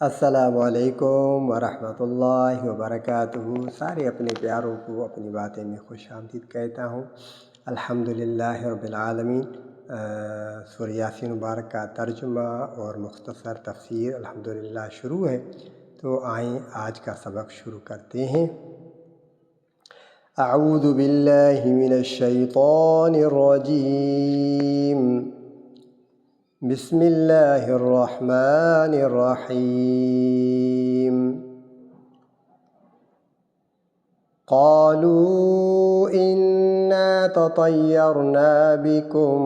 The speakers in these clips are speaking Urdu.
السلام علیکم ورحمۃ اللہ وبرکاتہ۔ سارے اپنے پیاروں کو اپنی باتیں میں خوش آمدید کہتا ہوں۔ الحمدللہ رب العالمین۔ سورہ یاسین مبارک کا ترجمہ اور مختصر تفسیر الحمدللہ شروع ہے، تو آئیں آج کا سبق شروع کرتے ہیں۔ اعوذ باللہ من الشیطان الرجیم، بسم اللہ الرحمن الرحیم۔ قالوا انا تطیرنا بکم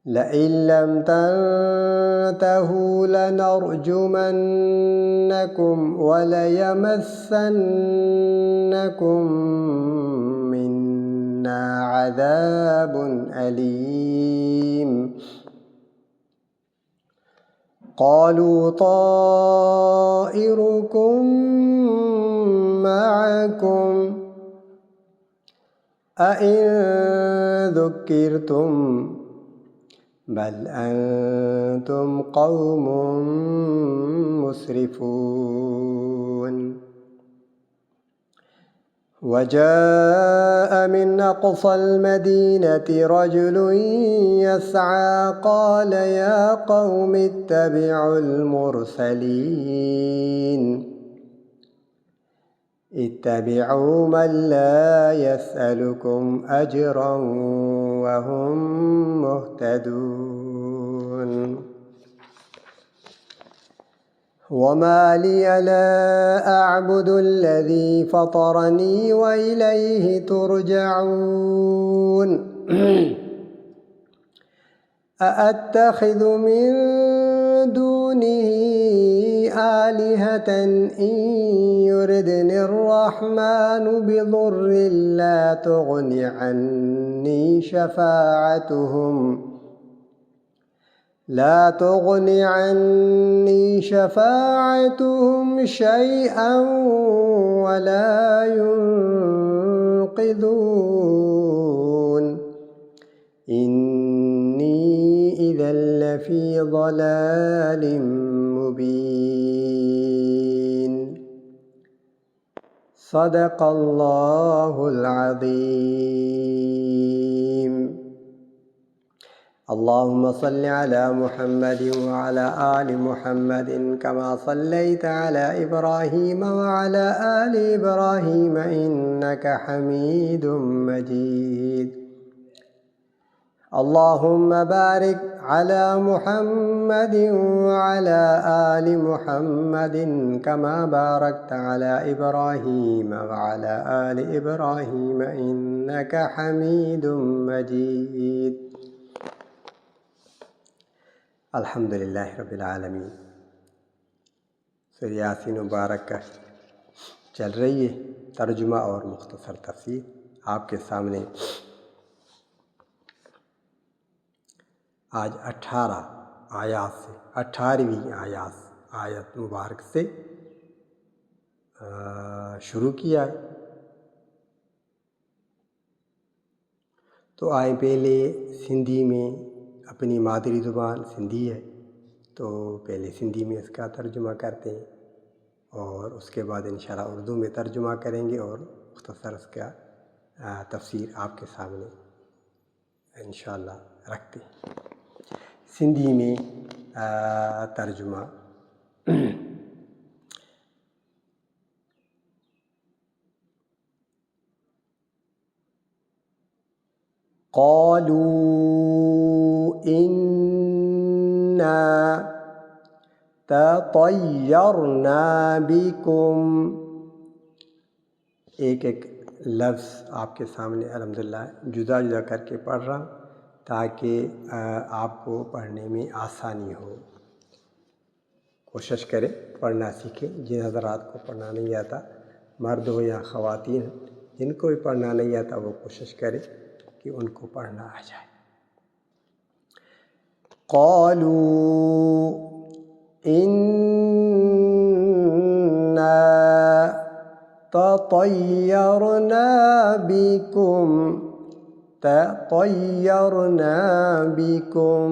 لئن لم تنتهوا لنرجمنکم وليمسنکم منا عذاب علیم۔ قالوا طائركم معكم أئن ذكرتم بل أنتم قوم مسرفون۔ وجاء من أقصى المدينة رجل يسعى قال يا قوم اتبعوا المرسلين اتبعوا من لا يسألكم أجرا وهم مهتدون۔ وما لي لا أعبد الذي فطرني وإليه ترجعون۔ أأتخذ من دونه آلهة إن يردني الرحمن بضر لا تغن عني شفاعتهم شيئا ولا ينقذون إني إذا لفي ضلال مبين۔ صدق اللہ العظیم۔ اللهم صل على محمد وعلى آل محمد كما صليت على إبراهيم وعلى آل إبراهيم إنك حميد مجيد۔ اللهم بارك على محمد وعلى آل محمد كما باركت على إبراهيم وعلى آل إبراهيم إنك حميد مجيد۔ الحمدللہ رب العالمین۔ سورہ یاسین مبارک کا چل رہی ہے ترجمہ اور مختصر تفسیر آپ کے سامنے۔ آج 18 آیات سے 18ویں آیت مبارک سے شروع کیا ہے۔ تو آئیں پہلے سندھی میں، اپنی مادری زبان سندھی ہے تو پہلے سندھی میں اس کا ترجمہ کرتے ہیں، اور اس کے بعد انشاءاللہ اردو میں ترجمہ کریں گے اور مختصر اس کا تفسیر آپ کے سامنے انشاءاللہ رکھتے ہیں۔ سندھی میں ترجمہ۔ قالوا إنا تطيرنا بكم۔ ایک ایک لفظ آپ کے سامنے الحمدللہ جدا جدا کر کے پڑھ رہا ہوں تاکہ آپ کو پڑھنے میں آسانی ہو۔ کوشش کریں پڑھنا سیکھیں۔ جن حضرات کو پڑھنا نہیں آتا، مرد ہو یا خواتین، جن کو بھی پڑھنا نہیں آتا وہ کوشش کریں کہ ان کو پڑھنا آ جائے۔ قالوا انا تطیرنا بکم تطیرنا بکم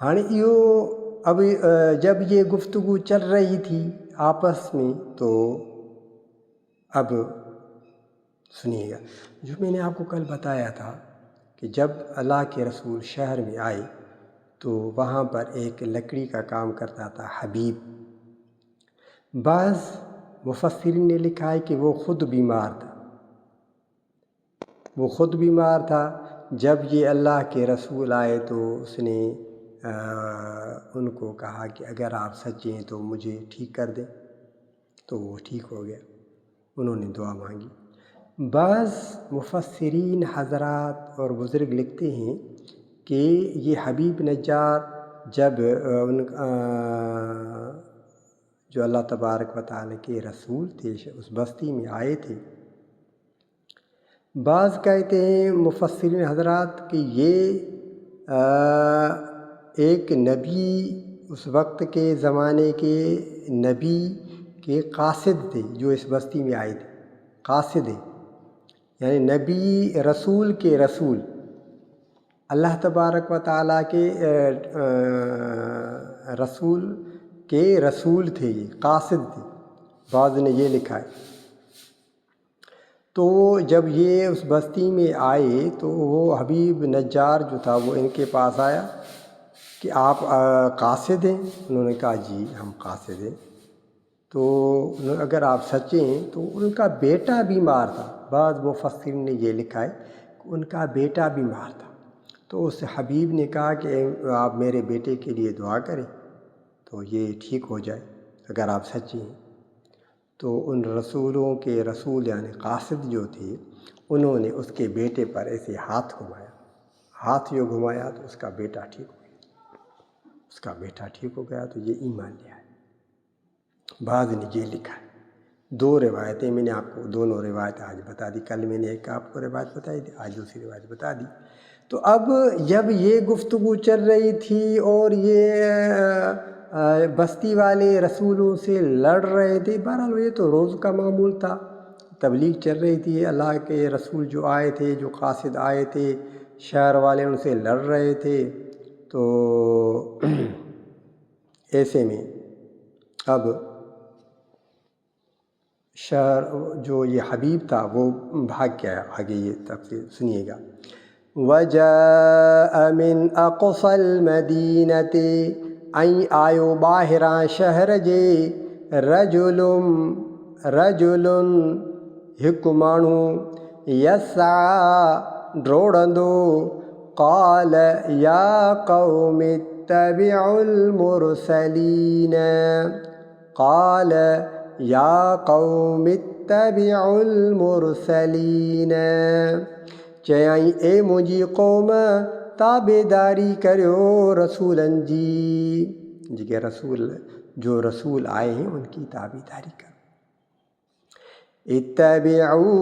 ہاں یہ اب جب یہ گفتگو چل رہی تھی آپس میں، تو اب سنیے گا جو میں نے آپ کو کل بتایا تھا کہ جب اللہ کے رسول شہر میں آئے تو وہاں پر ایک لکڑی کا کام کرتا تھا حبیب. بعض مفسرین نے لکھا ہے کہ وہ خود بیمار تھا. جب یہ اللہ کے رسول آئے تو اس نے ان کو کہا کہ اگر آپ سچے ہیں تو مجھے ٹھیک کر دیں، تو وہ ٹھیک ہو گیا. انہوں نے دعا مانگی. بعض مفسرین حضرات اور بزرگ لکھتے ہیں کہ یہ حبیب نجار جب جو اللہ تبارک و تعالیٰ کے رسول تھے اس بستی میں آئے تھے. بعض کہتے ہیں مفسرین حضرات کہ یہ ایک نبی، اس وقت کے زمانے کے نبی کے قاصد تھے جو اس بستی میں آئے تھے. قاصد ہے یعنی نبی رسول کے رسول، اللہ تبارک و تعالیٰ کے رسول کے رسول تھے، یہ قاصد تھے. بعض نے یہ لکھا ہے. تو جب یہ اس بستی میں آئے تو وہ حبیب نجار جو تھا وہ ان کے پاس آیا کہ آپ قاصد ہیں؟ انہوں نے کہا جی ہم قاصد ہیں. تو اگر آپ سچے ہیں تو ان کا بیٹا بیمار تھا. بعض مفسرین نے یہ لکھا ہے کہ ان کا بیٹا بیمار تھا. تو اس حبیب نے کہا کہ آپ میرے بیٹے کے لیے دعا کریں تو یہ ٹھیک ہو جائے اگر آپ سچے ہیں. تو ان رسولوں کے رسول یعنی قاصد جو تھے انہوں نے اس کے بیٹے پر ایسے ہاتھ گھمایا تو اس کا بیٹا ٹھیک ہو گیا. تو یہ ایمان لیا ہے. بعض نے یہ لکھا ہے. 2 روایتیں میں نے آپ کو دونوں روایتیں آج بتا دی. کل میں نے ایک آپ کو روایت بتائی تھی، آج دوسری روایت بتا دی. تو اب جب یہ گفتگو چل رہی تھی اور یہ بستی والے رسولوں سے لڑ رہے تھے، بہرحال یہ تو روز کا معمول تھا. تبلیغ چل رہی تھی، اللہ کے رسول جو آئے تھے، جو قاصد آئے تھے، شہر والے ان سے لڑ رہے تھے. تو ایسے میں اب شہر جو یہ حبیب تھا وہ بھاگ گیا. آگے یہ تفصیل سنیے گا. وَجَاءَ مِنْ أَقْصَى الْمَدِينَةِ آیو باہراں شہر جے رجلٌ ہک مانو یسعى ڈوڑندو. قال یا قوم اتبعوا المرسلین. قال یا قوم اتبعوا المرسلین. چیائیں اے مجھے قوم تابع داری کریو رسولن جی کہ جو رسول آئے ہیں ان کی تابع داری کرو. اتبعوا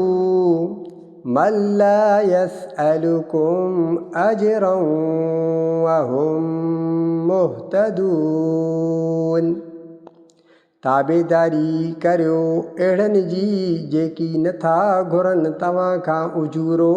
من لا يسألكم اجرا وهم مهتدون. تابع داری کریو اڑن جی جیکی نتھا گھرن تواں کھاں اجورو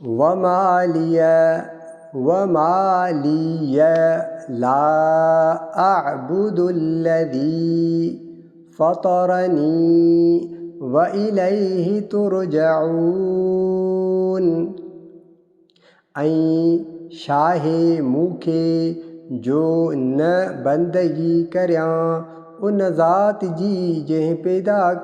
وما لي لا أعبد الذي فطرني وإليه ترجعون. شاہ موکھے جو نہ بندگی کریاں ان ذات جی جنہیں پیدا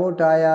موٹایا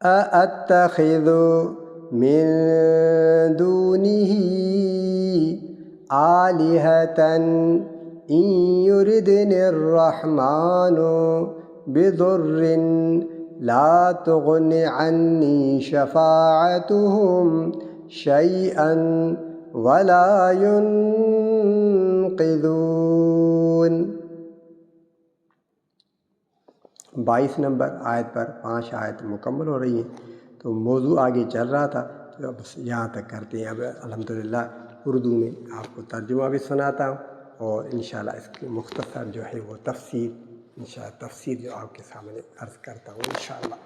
أأتخذ من دونه آلهة إن يردني الرحمن بضر لا تغن عني شفاعتهم شيئا ولا ينقذون. 22 نمبر آیت پر 5 آیت مکمل ہو رہی ہیں، تو موضوع آگے چل رہا تھا، تو اب یہاں تک کرتے ہیں۔ اب الحمدللہ اردو میں آپ کو ترجمہ بھی سناتا ہوں، اور انشاءاللہ اس کی مختصر جو ہے وہ تفسیر جو آپ کے سامنے عرض کرتا ہوں انشاءاللہ۔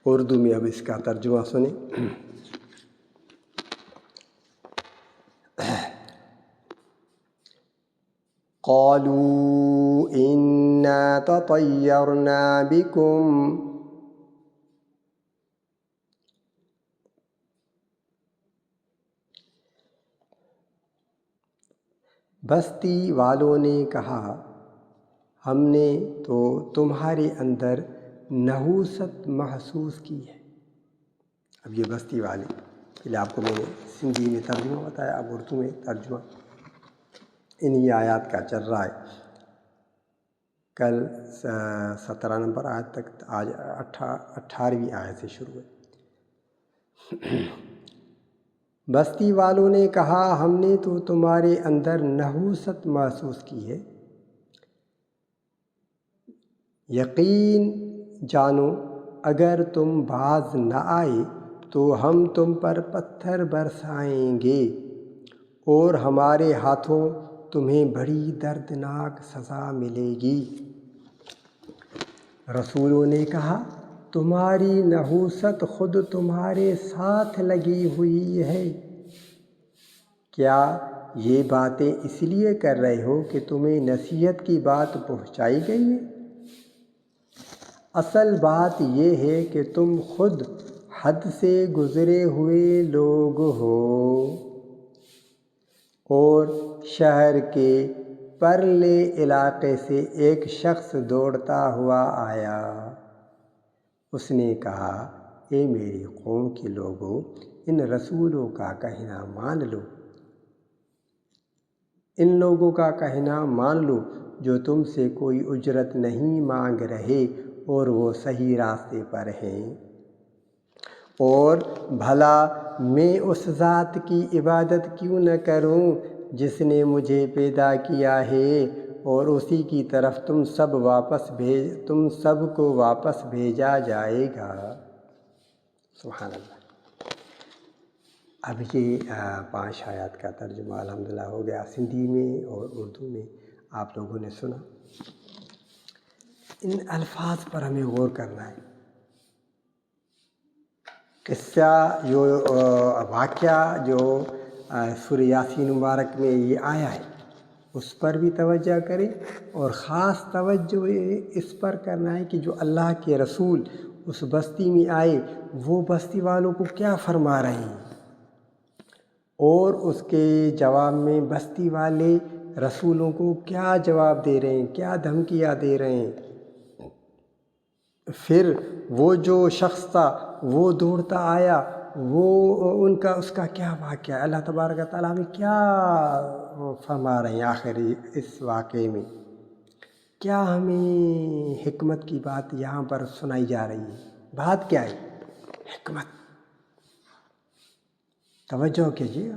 اردو میں اب اس کا ترجمہ سنیں۔ قالوا انا تطیرنا بکم بستی والوں نے کہا ہم نے تو تمہارے اندر نحوست محسوس کی ہے۔ اب یہ بستی والے، پہلے آپ کو میں نے سندھی میں ترجمہ بتایا، اب اردو میں ترجمہ انہی آیات کا چل رہا ہے۔ کل 17 نمبر آیت تک، آج 18ویں آیت سے شروع ہے۔ بستی والوں نے کہا ہم نے تو تمہارے اندر نحوست محسوس کی ہے، یقین جانو اگر تم باز نہ آئے تو ہم تم پر پتھر برسائیں گے، اور ہمارے ہاتھوں تمہیں بڑی دردناک سزا ملے گی۔ رسولوں نے کہا تمہاری نحوست خود تمہارے ساتھ لگی ہوئی ہے، کیا یہ باتیں اس لیے کر رہے ہو کہ تمہیں نصیحت کی بات پہنچائی گئی ہے؟ اصل بات یہ ہے کہ تم خود حد سے گزرے ہوئے لوگ ہو۔ اور شہر کے پرلے علاقے سے ایک شخص دوڑتا ہوا آیا، اس نے کہا اے میری قوم کے لوگوں، ان رسولوں کا کہنا مان لو، ان لوگوں کا کہنا مان لو جو تم سے کوئی اجرت نہیں مانگ رہے اور وہ صحیح راستے پر ہیں۔ اور بھلا میں اس ذات کی عبادت کیوں نہ کروں جس نے مجھے پیدا کیا ہے، اور اسی کی طرف تم سب کو واپس بھیجا جائے گا۔ سبحان اللہ۔ اب یہ 5 آیات کا ترجمہ الحمدللہ ہو گیا، سندھی میں اور اردو میں آپ لوگوں نے سنا۔ ان الفاظ پر ہمیں غور کرنا ہے۔ قصہ جو واقعہ جو سورہ یاسین مبارک میں یہ آیا ہے اس پر بھی توجہ کریں، اور خاص توجہ اس پر کرنا ہے کہ جو اللہ کے رسول اس بستی میں آئے وہ بستی والوں کو کیا فرما رہے ہیں، اور اس کے جواب میں بستی والے رسولوں کو کیا جواب دے رہے ہیں، کیا دھمکیاں دے رہے ہیں۔ پھر وہ جو شخص تھا وہ دوڑتا آیا، اس کا کیا واقعہ، اللہ تبارک و تعالیٰ ہمیں کیا فرما رہے ہیں آخر اس واقعے میں، کیا ہمیں حکمت کی بات یہاں پر سنائی جا رہی ہے۔ بات کیا ہے؟ حکمت۔ توجہ کیجیے،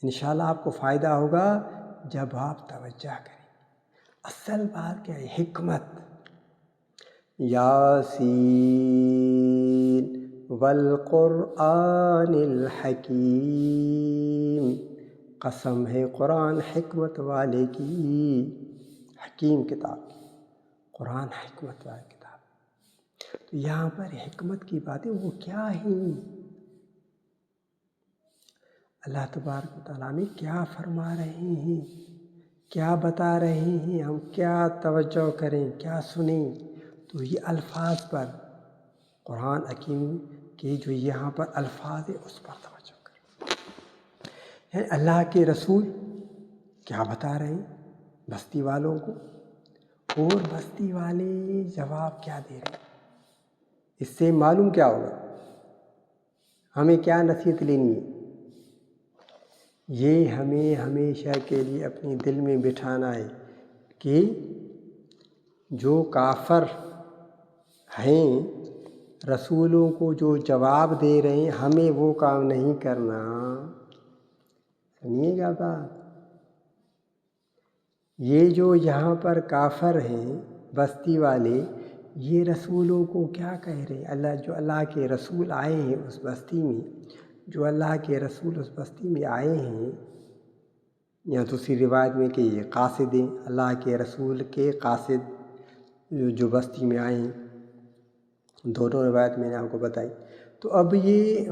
انشاءاللہ آپ کو فائدہ ہوگا جب آپ توجہ کریں۔ اصل بات کیا ہے؟ حکمت۔ یاسین والقرآن الحکیم، قسم ہے قرآن حکمت والے کی، حکیم کتاب کی، قرآن حکمت والی کتاب۔ تو یہاں پر حکمت کی باتیں وہ کیا ہیں؟ اللہ تبارک و تعالیٰ میں کیا فرما رہے ہیں، کیا بتا رہے ہیں، ہم کیا توجہ کریں، کیا سنیں؟ تو یہ الفاظ پر، قرآن حکیم کے جو یہاں پر الفاظ ہیں اس پر توجہ کریں۔ یعنی اللہ کے رسول کیا بتا رہے ہیں بستی والوں کو، اور بستی والے جواب کیا دے رہے ہیں۔ اس سے معلوم کیا ہوگا، ہمیں کیا نصیحت لینی ہے؟ یہ ہمیں ہمیشہ کے لیے اپنے دل میں بٹھانا ہے کہ جو کافر ہیں رسولوں کو جو جواب دے رہے ہیں ہمیں وہ کام نہیں کرنا۔ سنیے گا بات، یہ جو یہاں پر کافر ہیں بستی والے، یہ رسولوں کو کیا کہہ رہے ہیں؟ جو اللہ کے رسول آئے ہیں اس بستی میں، جو اللہ کے رسول اس بستی میں آئے ہیں، یا دوسری روایت میں کہ یہ قاصد ہیں، اللہ کے رسول کے قاصد جو بستی میں آئے ہیں، دونوں روایت میں نے آپ کو بتائی۔ تو اب یہ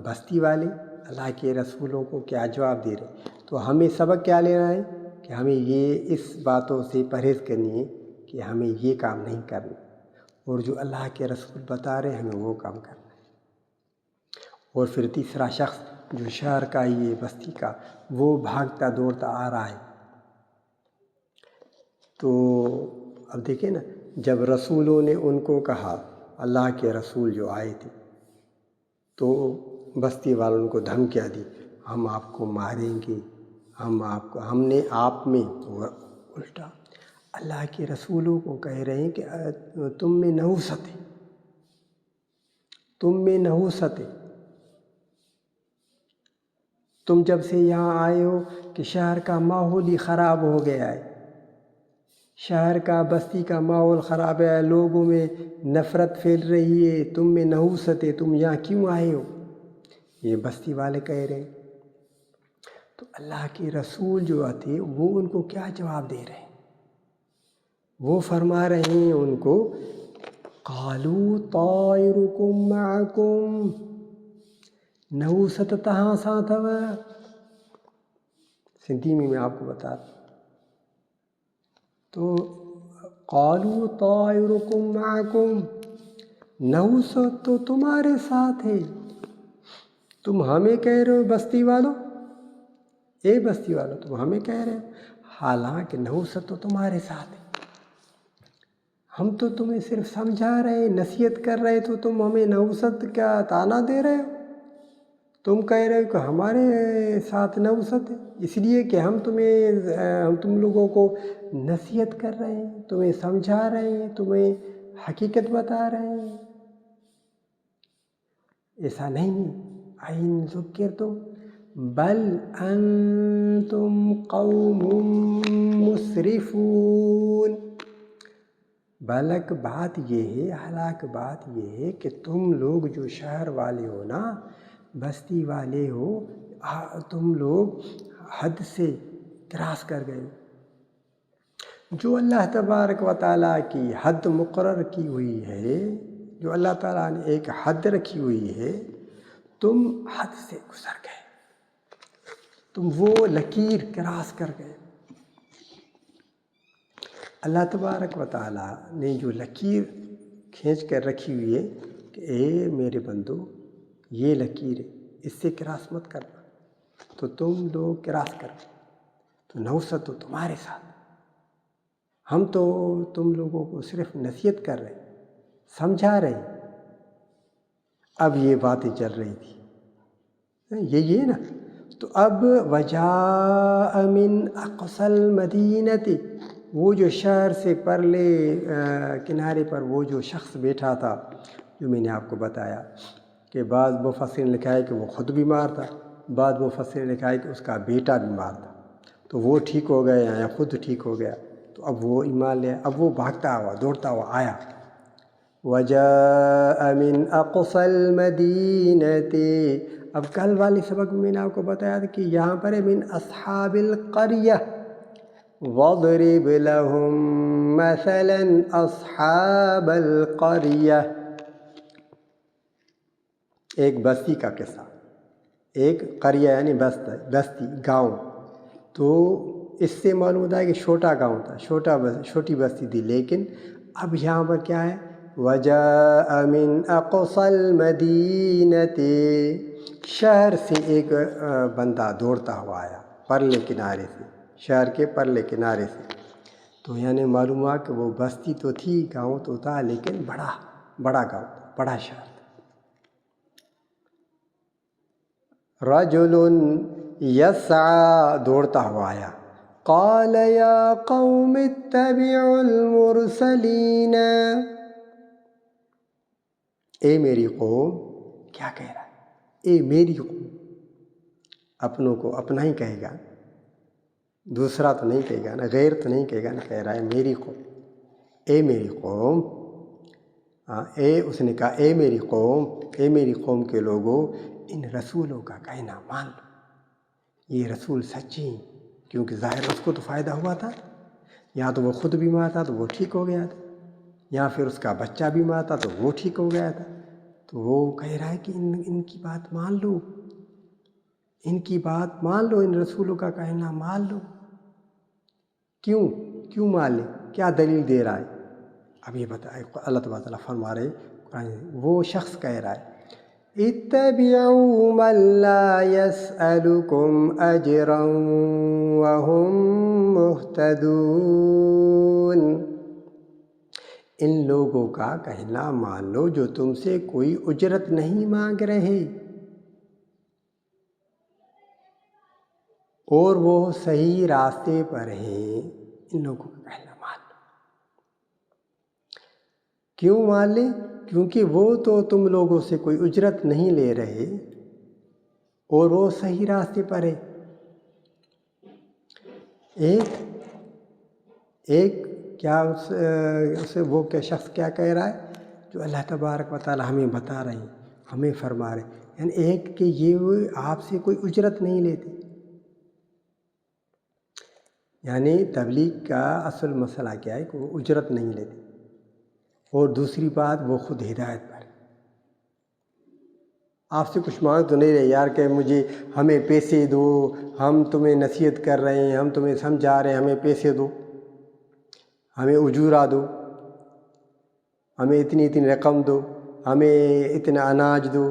بستی والے اللہ کے رسولوں کو کیا جواب دے رہے ہیں؟ تو ہمیں سبق کیا لینا ہے کہ ہمیں یہ اس باتوں سے پرہیز کرنی ہے کہ ہمیں یہ کام نہیں کرنا، اور جو اللہ کے رسول بتا رہے ہیں ہمیں وہ کام کرنا ہے۔ اور پھر تیسرا شخص جو شہر کا یہ بستی کا، وہ بھاگتا دوڑتا آ رہا ہے۔ تو اب دیکھیں نا، جب رسولوں نے ان کو کہا، اللہ کے رسول جو آئے تھے، تو بستی والوں کو دھمکیاں دی، ہم آپ کو ماریں گے، ہم نے آپ میں، الٹا اللہ کے رسولوں کو کہہ رہے ہیں کہ تم میں نحوست ہے، تم میں نحوست ہے، تم جب سے یہاں آئے ہو کہ شہر کا ماحول ہی خراب ہو گیا ہے، شہر کا بستی کا ماحول خراب ہے، لوگوں میں نفرت پھیل رہی ہے، تم میں نحوست ہے، تم یہاں کیوں آئے ہو؟ یہ بستی والے کہہ رہے ہیں۔ تو اللہ کے رسول جو تھے وہ ان کو کیا جواب دے رہے ہیں؟ وہ فرما رہے ہیں ان کو، قالوا طائرکم معکم، نحوست تہاں ساتھ ہوا۔ سندھی میں آپ کو بتا رہا ہوں۔ تو قالوا طائرکم معکم، نحوست تو تمہارے ساتھ ہے، تم ہمیں کہہ رہے ہو بستی والوں، اے بستی والوں تم ہمیں کہہ رہے ہو، حالانکہ نحوست تو تمہارے ساتھ ہے، ہم تو تمہیں صرف سمجھا رہے، نصیحت کر رہے، تو تم ہمیں نحوست کا طعنہ دے رہے ہو، تم کہہ رہے ہو کہ ہمارے ساتھ نحوست ہے، اس لیے کہ ہم تم لوگوں کو نصیحت کر رہے ہیں، تمہیں سمجھا رہے ہیں، تمہیں حقیقت بتا رہے ہیں۔ ایسا نہیں ہے، اَإِن ذُكِّرْتُم بل انتم قوم مسرفون، بلک بات یہ ہے، حالانکہ بات یہ ہے کہ تم لوگ جو شہر والے ہو نا، بستی والے ہو، تم لوگ حد سے کراس کر گئے۔ جو اللہ تبارک و تعالیٰ کی حد مقرر کی ہوئی ہے، جو اللہ تعالیٰ نے ایک حد رکھی ہوئی ہے، تم حد سے گزر گئے، تم وہ لکیر کراس کر گئے۔ اللہ تبارک و تعالیٰ نے جو لکیر کھینچ کر رکھی ہوئی ہے کہ اے میرے بندو، یہ لکیر ہے، اس سے کراس مت کرنا، تو تم لوگ کراس کر گئے، تو نحوست تو تمہارے ساتھ، ہم تو تم لوگوں کو صرف نصیحت کر رہے، سمجھا رہے۔ اب یہ باتیں چل رہی تھی، یہی ہے نا۔ تو اب وجاء من اقصى المدینہ، وہ جو شہر سے پرلے کنارے پر وہ جو شخص بیٹھا تھا، جو میں نے آپ کو بتایا کہ بعض مفسرین نے لکھا ہے کہ وہ خود بیمار تھا، بعض مفسرین نے لکھا ہے کہ اس کا بیٹا بیمار تھا، تو وہ ٹھیک ہو گیا یا خود ٹھیک ہو گیا، تو اب وہ ایمان لے، اب وہ بھاگتا ہوا دوڑتا ہوا آیا۔ وجاء من اقصى المدینہ، اب کل والے سبق میں نے آپ کو بتایا تھا کہ یہاں پر ہے من اصحاب القریہ، وَاضْرِبْ لَهُم مَثَلًا أَصْحَابَ الْقَرْيَةِ، ایک بستی کا قصہ، ایک قریہ یعنی بستی، گاؤں۔ تو اس سے معلوم ہوتا ہے کہ چھوٹا گاؤں تھا، چھوٹی بستی تھی، لیکن اب یہاں پر کیا ہے، وَجَاءَ مِنْ أَقْصَى الْمَدِينَةِ، شہر سے ایک بندہ دوڑتا ہوا آیا، پرلے کنارے سے، شہر کے پرلے کنارے سے۔ تو یعنی معلوم ہوا کہ وہ بستی تو تھی، گاؤں تو تھا، لیکن بڑا گاؤں تھا، بڑا شہر تھا۔ رجل یسعی، دوڑتا ہوا آیا، قال یا قوم اتبعوا المرسلین، اے میری قوم، کیا کہہ رہا ہے، اے میری قوم، اپنوں کو اپنا ہی کہے گا، دوسرا تو نہیں کہے گا نا، غیر تو نہیں کہے گا نا، کہہ رہا ہے میری قوم، اے میری قوم، اس نے کہا اے میری قوم کے لوگوں، ان رسولوں کا کہنا مان لو، یہ رسول سچے ہیں، کیونکہ ظاہر اس کو تو فائدہ ہوا تھا، یا تو وہ خود بیمار تھا تو وہ ٹھیک ہو گیا تھا، یا پھر اس کا بچہ بیمار تھا تو وہ ٹھیک ہو گیا تھا، تو وہ کہہ رہا ہے کہ ان کی بات مان لو، ان کی بات مان لو، ان رسولوں کا کہنا مان لو۔ کیوں مان لیں؟ کیا دلیل دے رہا ہے؟ اب یہ بتائے، اللہ تبارک تعالیٰ فرما رہے قرآن، وہ شخص کہہ رہا ہے اتبعوا من لا يسألكم اجرا وهم مهتدون، ان لوگوں کا کہنا مان لو جو تم سے کوئی اجرت نہیں مانگ رہے اور وہ صحیح راستے پر ہیں، ان لوگوں کا کہنا مان لو۔ کیوں مان لیں؟ کیونکہ وہ تو تم لوگوں سے کوئی اجرت نہیں لے رہے اور وہ صحیح راستے پر ہے۔ ایک کیا اسے وہ کیا شخص کیا کہہ رہا ہے جو اللہ تبارک و تعالی ہمیں بتا رہے ہیں، ہمیں فرما رہے ہیں، یعنی ایک کہ یہ آپ سے کوئی اجرت نہیں لیتے، یعنی تبلیغ کا اصل مسئلہ کیا ہے کہ وہ اجرت نہیں لیتے، اور دوسری بات وہ خود ہدایت پر، آپ سے کچھ مانگ تو نہیں رہے یار کہ ہمیں پیسے دو، ہم تمہیں نصیحت کر رہے ہیں، ہم تمہیں سمجھا رہے ہیں، ہمیں پیسے دو، ہمیں اجورہ دو، ہمیں اتنی رقم دو، ہمیں اتنا اناج دو،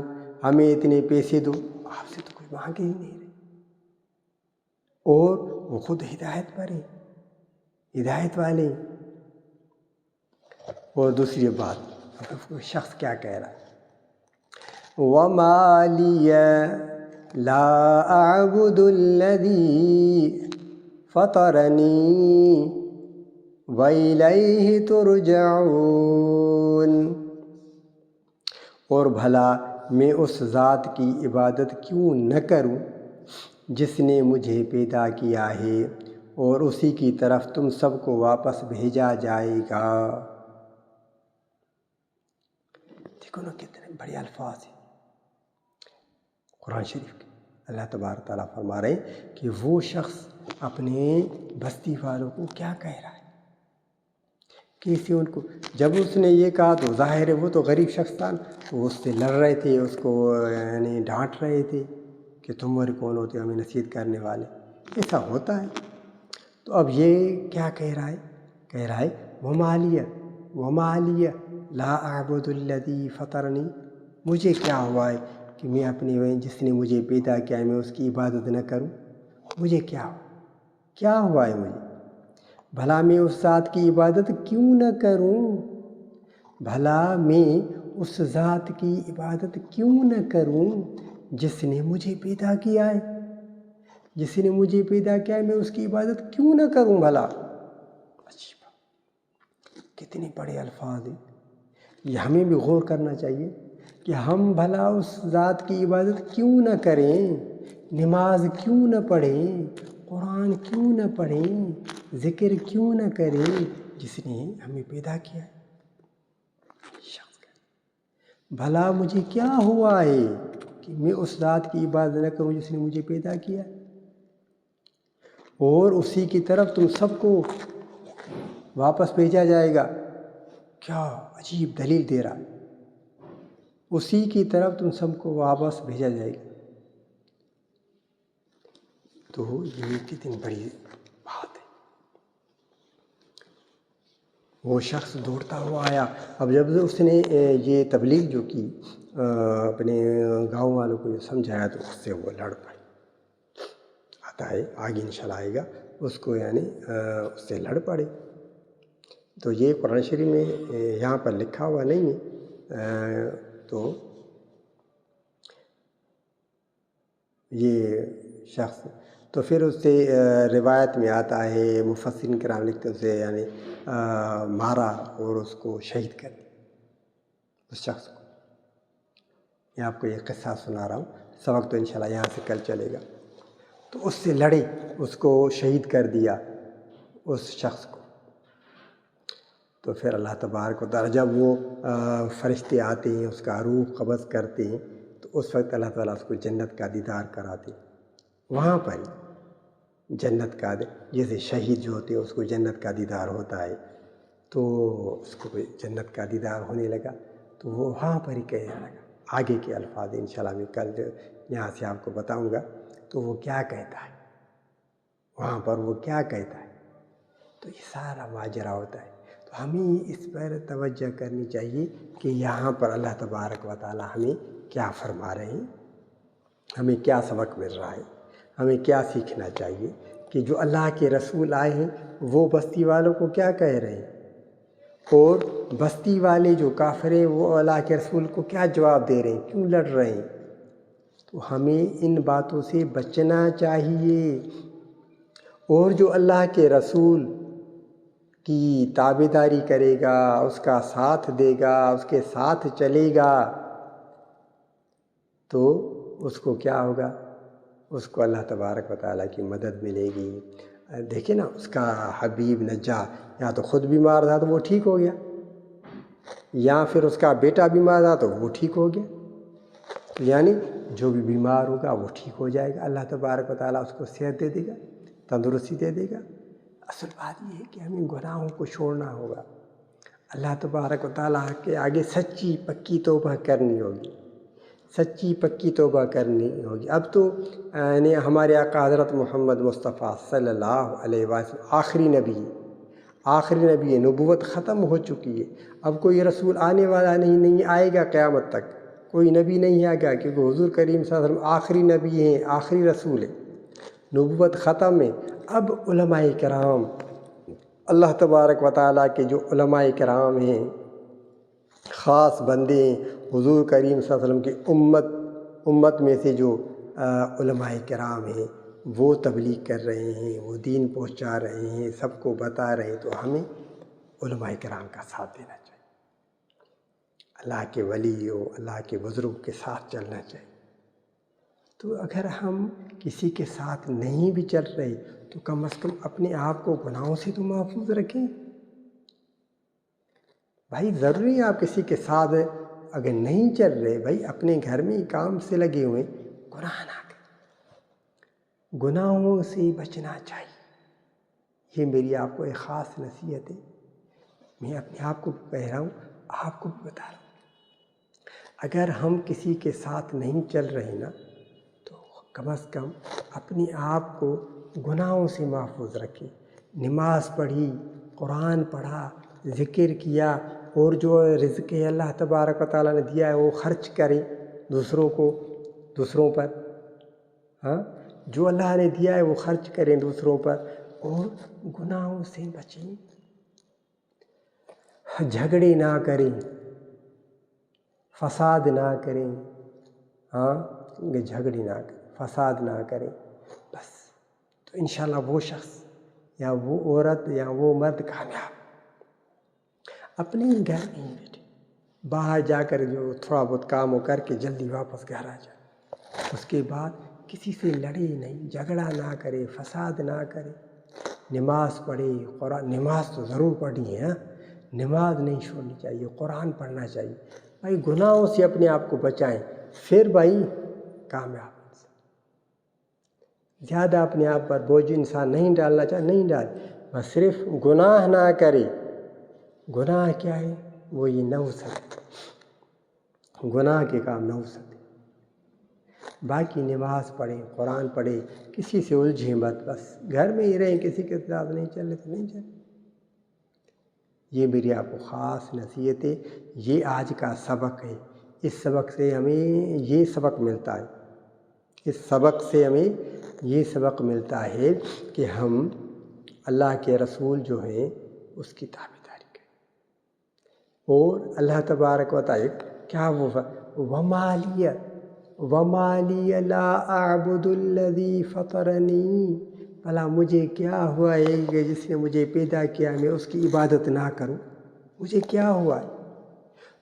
ہمیں اتنے پیسے دو، آپ سے تو کوئی مانگ ہی نہیں رہے، اور وہ خود ہدایت پر ہیں، ہدایت والے ہیں۔ اور دوسری بات شخص کیا کہہ رہا ہے، وَمَا لِيَ لَا أَعْبُدُ الَّذِي فَطَرَنِي وَإِلَيْهِ تُرْجَعُونَ، اور بھلا میں اس ذات کی عبادت کیوں نہ کروں جس نے مجھے پیدا کیا ہے، اور اسی کی طرف تم سب کو واپس بھیجا جائے گا۔ دیکھو نا کتنے بڑے الفاظ ہیں قرآن شریف کے۔ اللہ تبارک تعالیٰ فرما رہے ہیں کہ وہ شخص اپنے بستی والوں کو کیا کہہ رہا ہے، کیسے ان کو، جب اس نے یہ کہا تو ظاہر ہے وہ تو غریب شخص تھا، وہ اس سے لڑ رہے تھے، اس کو یعنی ڈانٹ رہے تھے کہ تم اور کون ہوتے ہمیں نصیحت کرنے والے، ایسا ہوتا ہے۔ تو اب یہ کیا کہہ رہا ہے، کہہ رہا ہے وَمَا لِيَ لَا أَعْبُدُ الَّذِي فَطَرَنِي، مجھے کیا ہوا ہے کہ میں اپنے جس نے مجھے پیدا کیا ہے میں اس کی عبادت نہ کروں، مجھے کیا ہوا ہے مجھے، بھلا میں اس ذات کی عبادت کیوں نہ کروں، بھلا میں اس ذات کی عبادت کیوں نہ کروں جس نے مجھے پیدا کیا ہے، جس نے مجھے پیدا کیا ہے میں اس کی عبادت کیوں نہ کروں بھلا۔ کتنے بڑے الفاظ ہیں، یہ ہمیں بھی غور کرنا چاہیے کہ ہم بھلا اس ذات کی عبادت کیوں نہ کریں، نماز کیوں نہ پڑھیں، قرآن کیوں نہ پڑھیں، ذکر کیوں نہ کریں جس نے ہمیں پیدا کیا ہے۔ بھلا مجھے کیا ہوا ہے کہ میں اس ذات کی عبادت نہ کروں جس نے مجھے پیدا کیا، اور اسی کی طرف تم سب کو واپس بھیجا جائے گا۔ کیا عجیب دلیل دے رہا ہے، اسی کی طرف تم سب کو واپس بھیجا جائے گا، تو یہ کتنی بڑی بات ہے۔ وہ شخص دوڑتا ہوا آیا، اب جب اس نے یہ تبلیغ جو کی اپنے گاؤں والوں کو سمجھایا تو اس سے وہ لڑ پڑے، آتا ہے آگے انشاءاللہ آئے گا، اس کو یعنی اس سے لڑ پڑے۔ تو یہ قرآن شریف میں یہاں پر لکھا ہوا نہیں ہے، تو یہ شخص تو پھر اس سے روایت میں آتا ہے، مفسرین کرام لکھتے ہیں اسے یعنی مارا اور اس کو شہید کر دیا اس شخص کو۔ میں آپ کو یہ قصہ سنا رہا ہوں، سبق تو انشاءاللہ یہاں سے کل چلے گا۔ تو اس سے لڑے، اس کو شہید کر دیا اس شخص کو۔ تو پھر اللہ تبارک و تعالیٰ جب وہ فرشتے آتے ہیں اس کا روح قبض کرتے ہیں تو اس وقت اللہ تعالیٰ اس کو جنت کا دیدار کراتے ہیں۔ وہاں پر جنت کا، جیسے شہید جو ہوتے ہیں اس کو جنت کا دیدار ہوتا ہے، تو اس کو جنت کا دیدار ہونے لگا تو وہ وہاں پر ہی کہنے لگا۔ آگے کے الفاظ انشاءاللہ میں کل یہاں سے آپ کو بتاؤں گا تو وہ کیا کہتا ہے، وہاں پر وہ کیا کہتا ہے، تو یہ سارا ماجرا ہوتا ہے۔ تو ہمیں اس پر توجہ کرنی چاہیے کہ یہاں پر اللہ تبارک و تعالیٰ ہمیں کیا فرما رہے ہیں، ہمیں کیا سبق مل رہا ہے، ہمیں کیا سیکھنا چاہیے کہ جو اللہ کے رسول آئے ہیں وہ بستی والوں کو کیا کہہ رہے ہیں، اور بستی والے جو کافر ہیں وہ اللہ کے رسول کو کیا جواب دے رہے ہیں، کیوں لڑ رہے ہیں۔ تو ہمیں ان باتوں سے بچنا چاہیے، اور جو اللہ کے رسول کی تابعداری کرے گا، اس کا ساتھ دے گا، اس کے ساتھ چلے گا، تو اس کو کیا ہوگا، اس کو اللہ تبارک و تعالیٰ کی مدد ملے گی۔ دیکھیں نا، اس کا حبیب نجار یا تو خود بیمار تھا تو وہ ٹھیک ہو گیا، یا پھر اس کا بیٹا بیمار تھا تو وہ ٹھیک ہو گیا، یعنی جو بھی بیمار ہوگا وہ ٹھیک ہو جائے گا، اللہ تبارک و تعالیٰ اس کو صحت دے دے گا، تندرستی دے دے گا۔ اصل بات یہ ہے کہ ہمیں گناہوں کو چھوڑنا ہوگا، اللہ تبارک و تعالیٰ کے آگے سچی پکی توبہ کرنی ہوگی، سچی پکی توبہ کرنی ہوگی۔ اب تو یعنی ہمارے آقا حضرت محمد مصطفیٰ صلی اللہ علیہ وسلم آخری نبی ہے، نبوت ختم ہو چکی ہے، اب کوئی رسول آنے والا نہیں آئے گا قیامت تک، کوئی نبی نہیں آئے گا، کیونکہ حضور کریم صلی اللہ علیہ وسلم آخری نبی ہیں، آخری رسول ہیں، نبوت ختم ہے۔ اب علماء کرام، اللہ تبارک و تعالیٰ کے جو علماء کرام ہیں، خاص بندے ہیں، حضور کریم صلی اللہ علیہ وسلم کی امت میں سے جو علماء کرام ہیں وہ تبلیغ کر رہے ہیں، وہ دین پہنچا رہے ہیں، سب کو بتا رہے ہیں، تو ہمیں علماء کرام کا ساتھ دینا چاہیے، اللہ کے ولیوں، اللہ کے بزرگ کے ساتھ چلنا چاہیے۔ تو اگر ہم کسی کے ساتھ نہیں بھی چل رہے تو کم از کم اپنے آپ کو گناہوں سے تو محفوظ رکھیں۔ بھائی ضروری ہے آپ کسی کے ساتھ اگر نہیں چل رہے، بھائی اپنے گھر میں کام سے لگے ہوئے، گناہ نہ کریں، گناہوں سے بچنا چاہیے۔ یہ میری آپ کو ایک خاص نصیحت ہے، میں اپنے آپ کو بھی کہہ رہا ہوں، آپ کو بھی بتا رہا ہوں۔ اگر ہم کسی کے ساتھ نہیں چل رہے نا تو کم از کم اپنے آپ کو گناہوں سے محفوظ رکھیں۔ نماز پڑھی، قرآن پڑھا، ذکر کیا، اور جو رزق اللہ تبارک و تعالیٰ نے دیا ہے وہ خرچ کریں دوسروں پر، ہاں جو اللہ نے دیا ہے وہ خرچ کریں دوسروں پر، اور گناہوں سے بچیں، جھگڑے نہ کریں، فساد نہ کریں، جھگڑے نہ کریں، فساد نہ کریں، بس تو انشاءاللہ وہ شخص یا وہ عورت یا وہ مرد کامیاب۔ اپنے گھر میں ہی بیٹھے، باہر جا کر جو تھوڑا بہت کام ہو کر کے جلدی واپس گھر آ جائے، اس کے بعد کسی سے لڑے نہیں، جھگڑا نہ کرے، فساد نہ کرے، نماز پڑھے، قرآن، نماز تو ضرور پڑھنی ہے، نماز نہیں چھوڑنی چاہیے، قرآن پڑھنا چاہیے، بھائی گناہوں سے اپنے آپ کو بچائیں، پھر بھائی کامیاب انسان۔ زیادہ اپنے آپ پر بوجھ انسان نہیں ڈالنا چاہے، نہیں ڈالے، بس صرف گناہ نہ کرے۔ گناہ کیا ہے؟ وہ یہ نوست ہے، گناہ کے کام نوست ہے۔ باقی نماز پڑھیں، قرآن پڑھیں، کسی سے الجھیں مت، بس گھر میں ہی رہیں، کسی کے ساتھ نہیں چلے تو نہیں چلے۔ یہ میری آپ کو خاص نصیحت ہے، یہ آج کا سبق ہے۔ اس سبق سے ہمیں یہ سبق ملتا ہے، اس سبق سے ہمیں یہ سبق ملتا ہے کہ ہم اللہ کے رسول جو ہیں اس کی تابعداری کریں، اور اللہ تبارک و تعالیٰ کیا وَمَا لِيَ لَا أَعْبُدُ الَّذِي فَطَرَنِي، بھلا مجھے کیا ہوا ہے کہ جس نے مجھے پیدا کیا میں اس کی عبادت نہ کروں، مجھے کیا ہوا ہے؟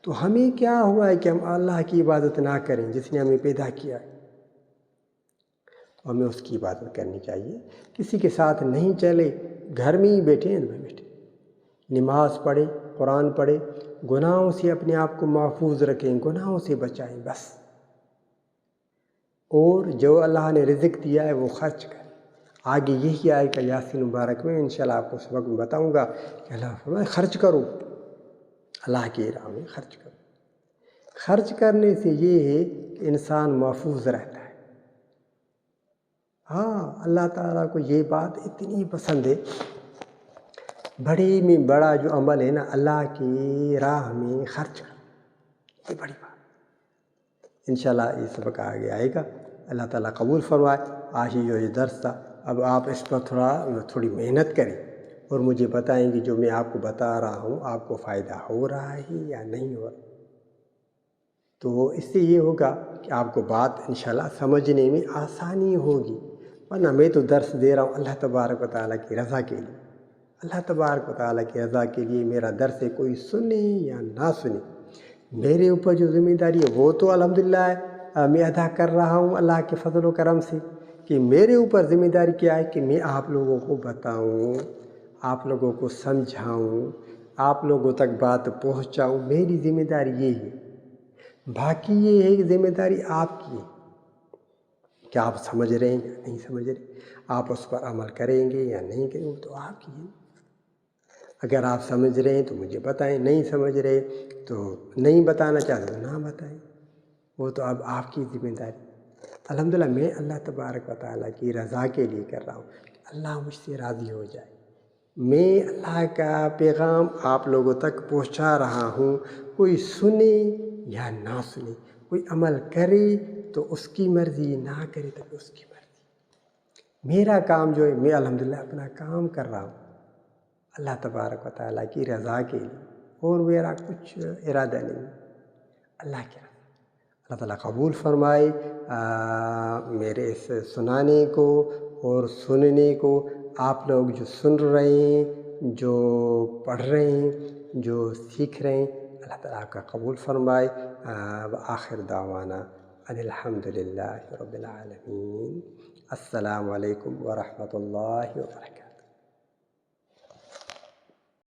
تو ہمیں کیا ہوا ہے کہ ہم اللہ کی عبادت نہ کریں جس نے ہمیں پیدا کیا ہے؟ اور ہمیں اس کی عبادت کرنی چاہیے. کسی کے ساتھ نہیں چلے، گھر میں ہی بیٹھے ہیں بیٹھے، نماز پڑھیں، قرآن پڑھیں، گناہوں سے اپنے آپ کو محفوظ رکھیں، گناہوں سے بچائیں بس. اور جو اللہ نے رزق دیا ہے وہ خرچ کریں. آگے یہی آئے گا یاسین مبارک میں، انشاءاللہ آپ کو اس وقت بتاؤں گا کہ اللہ فرمائے خرچ کرو، اللہ کی راہ میں خرچ کرو. خرچ کرنے سے یہ ہے کہ انسان محفوظ رہتا ہے. ہاں، اللہ تعالیٰ کو یہ بات اتنی پسند ہے. بڑے میں بڑا جو عمل ہے نا، اللہ کی راہ میں خرچ کرو، یہ بڑی بات. انشاءاللہ یہ سبق آگے آئے گا. اللہ تعالیٰ قبول فرمائے. آج ہی جو یہ درس تھا، اب آپ اس پر تھوڑی محنت کریں اور مجھے بتائیں کہ جو میں آپ کو بتا رہا ہوں آپ کو فائدہ ہو رہا ہے یا نہیں ہو رہا. تو اس سے یہ ہوگا کہ آپ کو بات انشاءاللہ سمجھنے میں آسانی ہوگی. ورنہ میں تو درس دے رہا ہوں اللہ تبارک و تعالیٰ کی رضا کے لیے. اللہ تبارک و تعالیٰ کی رضا کے لیے میرا درس کوئی سنے یا نہ سنے، میرے اوپر جو ذمہ داری ہے وہ تو الحمدللہ میں ادا کر رہا ہوں اللہ کے فضل و کرم سے. کہ میرے اوپر ذمہ داری کیا ہے کہ میں آپ لوگوں کو بتاؤں، آپ لوگوں کو سمجھاؤں، آپ لوگوں تک بات پہنچاؤں. میری ذمہ داری یہ ہے. باقی یہ ہے کہ ذمہ داری آپ کی ہے کہ آپ سمجھ رہے ہیں یا نہیں سمجھ رہے، آپ اس پر عمل کریں گے یا نہیں کریں گے، وہ تو آپ کی ہے. اگر آپ سمجھ رہے ہیں تو مجھے بتائیں، نہیں سمجھ رہے تو نہیں بتانا چاہتے تو نہ بتائیں، وہ تو اب آپ کی ذمہ داری. الحمدللہ میں اللہ تبارک و تعالیٰ کی رضا کے لیے کر رہا ہوں، اللہ مجھ سے راضی ہو جائے. میں اللہ کا پیغام آپ لوگوں تک پہنچا رہا ہوں. کوئی سنے یا نہ سنے، کوئی عمل کرے تو اس کی مرضی، نہ کرے تو اس کی مرضی. میرا کام جو ہے، میں الحمدللہ اپنا کام کر رہا ہوں اللہ تبارک و تعالیٰ کی رضا کے لیے، اور میرا کچھ ارادہ نہیں، اللہ کی رضا. اللہ تعالیٰ قبول فرمائے میرے اس سنانے کو اور سننے کو. آپ لوگ جو سن رہے ہیں، جو پڑھ رہے ہیں، جو سیکھ رہے ہیں، اللہ تعالیٰ آپ کا قبول فرمائے. وآخر دعوانا ان الحمدللہ رب العالمین. السلام علیکم ورحمۃ اللہ وبرکاتہ.